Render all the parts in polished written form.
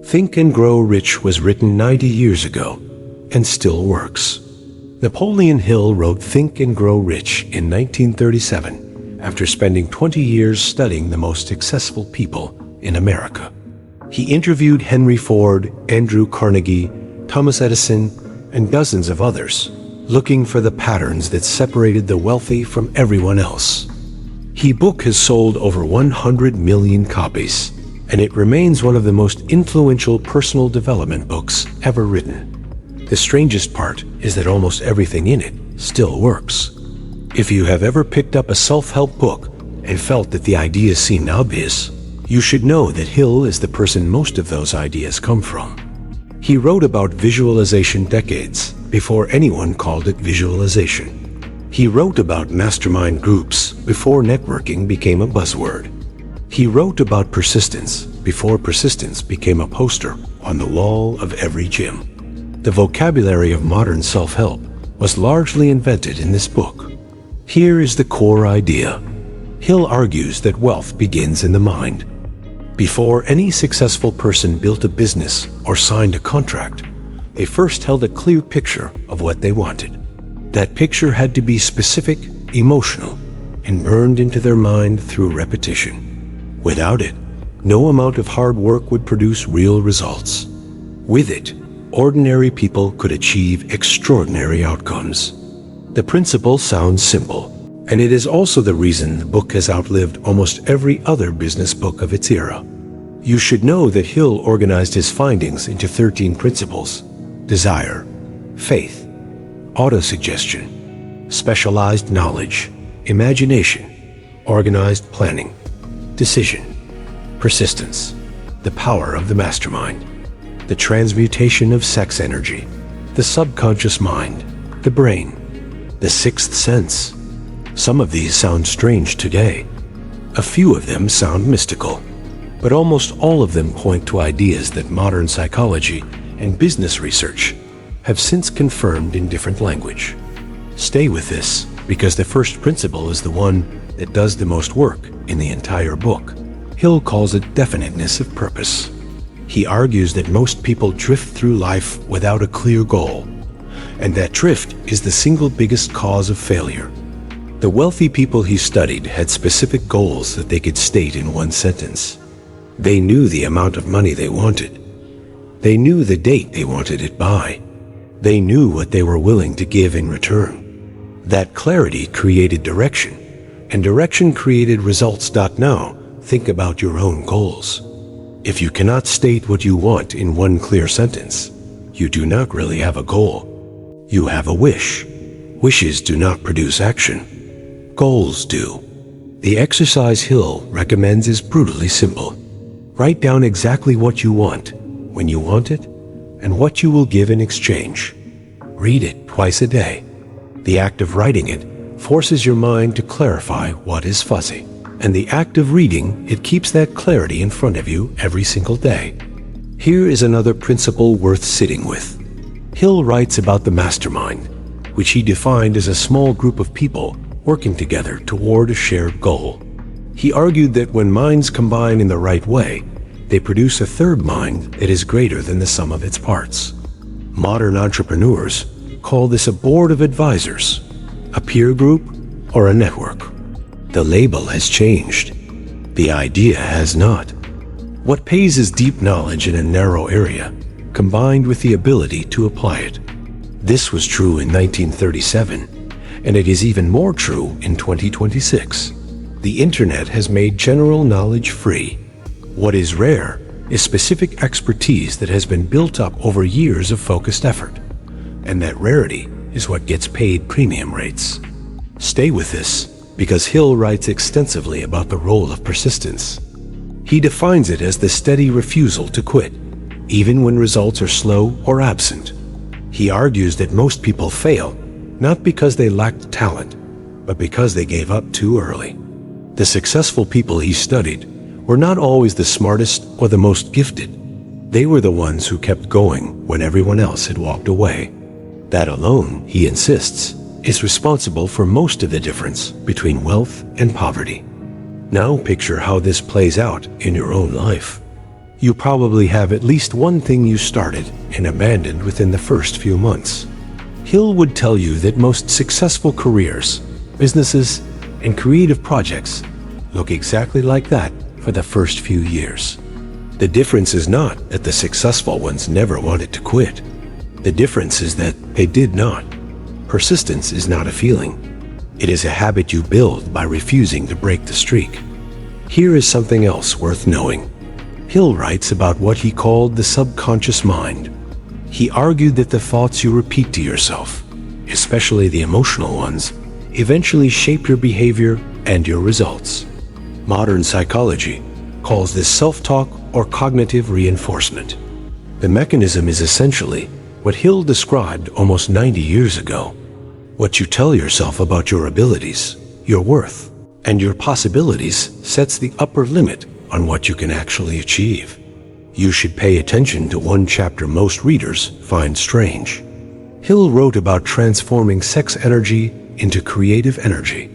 Think and Grow Rich was written 90 years ago and still works. Napoleon Hill wrote Think and Grow Rich in 1937 after spending 20 years studying the most successful people in America. He interviewed Henry Ford, Andrew Carnegie, Thomas Edison, and dozens of others, looking for the patterns that separated the wealthy from everyone else. His book has sold over 100 million copies, and it remains one of the most influential personal development books ever written. The strangest part is that almost everything in it still works. If you have ever picked up a self-help book and felt that the ideas seemed obvious, you should know that Hill is the person most of those ideas come from. He wrote about visualization decades before anyone called it visualization. He wrote about mastermind groups before networking became a buzzword. He wrote about persistence before persistence became a poster on the wall of every gym. The vocabulary of modern self-help was largely invented in this book. Here is the core idea. Hill argues that wealth begins in the mind. Before any successful person built a business or signed a contract, they first held a clear picture of what they wanted. That picture had to be specific, emotional, and burned into their mind through repetition. Without it, no amount of hard work would produce real results. With it, ordinary people could achieve extraordinary outcomes. The principle sounds simple, and it is also the reason the book has outlived almost every other business book of its era. You should know that Hill organized his findings into 13 principles: desire, faith, autosuggestion, specialized knowledge, imagination, organized planning, decision, persistence, the power of the mastermind, the transmutation of sex energy, the subconscious mind, the brain, the sixth sense. Some of these sound strange today. A few of them sound mystical, but almost all of them point to ideas that modern psychology and business research have since confirmed in different language. Stay with this, because the first principle is the one that does the most work in the entire book. Hill calls it definiteness of purpose. He argues that most people drift through life without a clear goal, and that drift is the single biggest cause of failure. The wealthy people he studied had specific goals that they could state in one sentence. They knew the amount of money they wanted. They knew the date they wanted it by. They knew what they were willing to give in return. That clarity created direction, and direction created results. Now, think about your own goals. If you cannot state what you want in one clear sentence, you do not really have a goal. You have a wish. Wishes do not produce action. Goals do. The exercise Hill recommends is brutally simple. Write down exactly what you want, when you want it, and what you will give in exchange. Read it twice a day. The act of writing it forces your mind to clarify what is fuzzy, and the act of reading it keeps that clarity in front of you every single day. Here is another principle worth sitting with. Hill writes about the mastermind, which he defined as a small group of people working together toward a shared goal. He argued that when minds combine in the right way, they produce a third mind that is greater than the sum of its parts. Modern entrepreneurs call this a board of advisors, a peer group, or a network. The label has changed. The idea has not. What pays is deep knowledge in a narrow area, combined with the ability to apply it. This was true in 1937, and it is even more true in 2026. The internet has made general knowledge free. What is rare is specific expertise that has been built up over years of focused effort, and that rarity is what gets paid premium rates. Stay with this, because Hill writes extensively about the role of persistence. He defines it as the steady refusal to quit, even when results are slow or absent. He argues that most people fail, not because they lacked talent, but because they gave up too early. The successful people he studied were not always the smartest or the most gifted. They were the ones who kept going when everyone else had walked away. That alone, he insists, is responsible for most of the difference between wealth and poverty. Now picture how this plays out in your own life. You probably have at least one thing you started and abandoned within the first few months. Hill would tell you that most successful careers, businesses, and creative projects look exactly like that for the first few years. The difference is not that the successful ones never wanted to quit. The difference is that they did not. Persistence is not a feeling. It is a habit you build by refusing to break the streak. Here is something else worth knowing. Hill writes about what he called the subconscious mind. He argued that the thoughts you repeat to yourself, especially the emotional ones, eventually shape your behavior and your results. Modern psychology calls this self-talk or cognitive reinforcement. The mechanism is essentially what Hill described almost 90 years ago. What you tell yourself about your abilities, your worth, and your possibilities sets the upper limit on what you can actually achieve. You should pay attention to one chapter most readers find strange. Hill wrote about transforming sex energy into creative energy.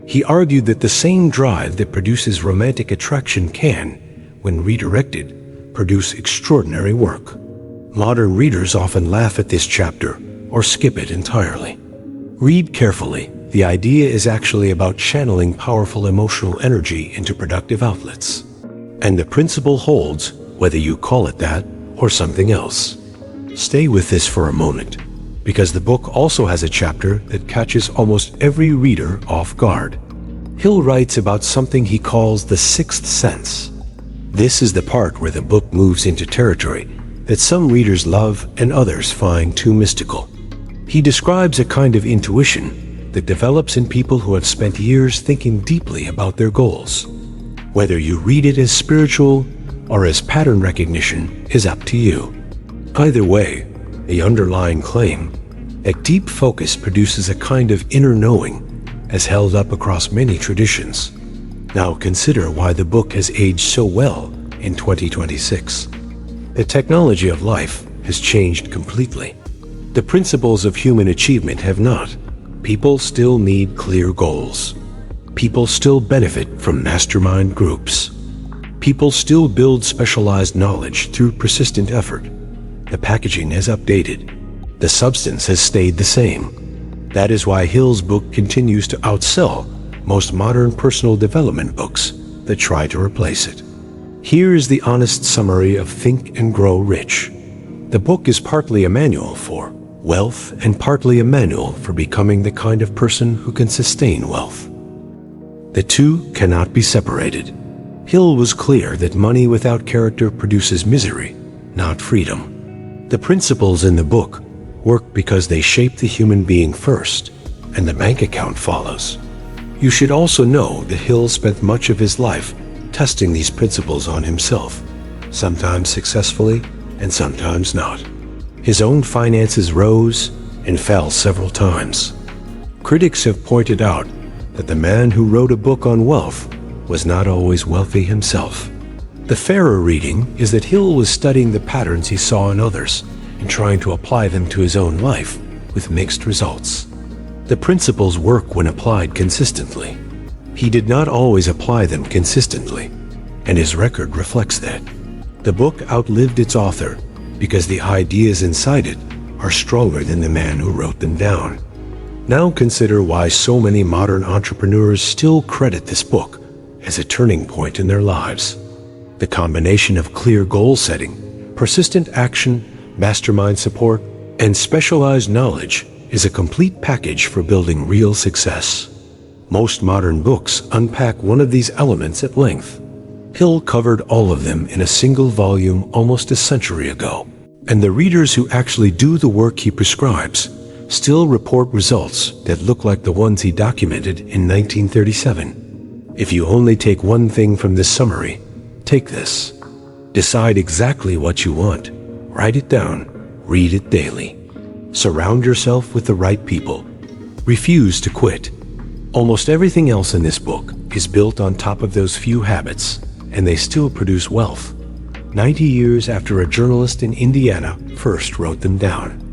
He argued that the same drive that produces romantic attraction can, when redirected, produce extraordinary work. Modern readers often laugh at this chapter or skip it entirely. Read carefully. The idea is actually about channeling powerful emotional energy into productive outlets. And the principle holds whether you call it that or something else. Stay with this for a moment, because the book also has a chapter that catches almost every reader off guard. Hill writes about something he calls the sixth sense. This is the part where the book moves into territory that some readers love and others find too mystical. He describes a kind of intuition that develops in people who have spent years thinking deeply about their goals. Whether you read it as spiritual or as pattern recognition is up to you. Either way, the underlying claim that deep focus produces a kind of inner knowing has held up across many traditions. Now consider why the book has aged so well in 2026. The technology of life has changed completely. The principles of human achievement have not. People still need clear goals. People still benefit from mastermind groups. People still build specialized knowledge through persistent effort. The packaging has updated. The substance has stayed the same. That is why Hill's book continues to outsell most modern personal development books that try to replace it. Here is the honest summary of Think and Grow Rich. The book is partly a manual for wealth and partly a manual for becoming the kind of person who can sustain wealth. The two cannot be separated. Hill was clear that money without character produces misery, not freedom. The principles in the book work because they shape the human being first, and the bank account follows. You should also know that Hill spent much of his life testing these principles on himself, sometimes successfully and sometimes not. His own finances rose and fell several times. Critics have pointed out that the man who wrote a book on wealth was not always wealthy himself. The fairer reading is that Hill was studying the patterns he saw in others and trying to apply them to his own life with mixed results. The principles work when applied consistently. He did not always apply them consistently, and his record reflects that. The book outlived its author because the ideas inside it are stronger than the man who wrote them down. Now consider why so many modern entrepreneurs still credit this book as a turning point in their lives. The combination of clear goal setting, persistent action, mastermind support, and specialized knowledge is a complete package for building real success. Most modern books unpack one of these elements at length. Hill covered all of them in a single volume almost a century ago, and the readers who actually do the work he prescribes still report results that look like the ones he documented in 1937. If you only take one thing from this summary, take this. Decide exactly what you want. Write it down. Read it daily. Surround yourself with the right people. Refuse to quit. Almost everything else in this book is built on top of those few habits, and they still produce wealth, 90 years after a journalist in Indiana first wrote them down.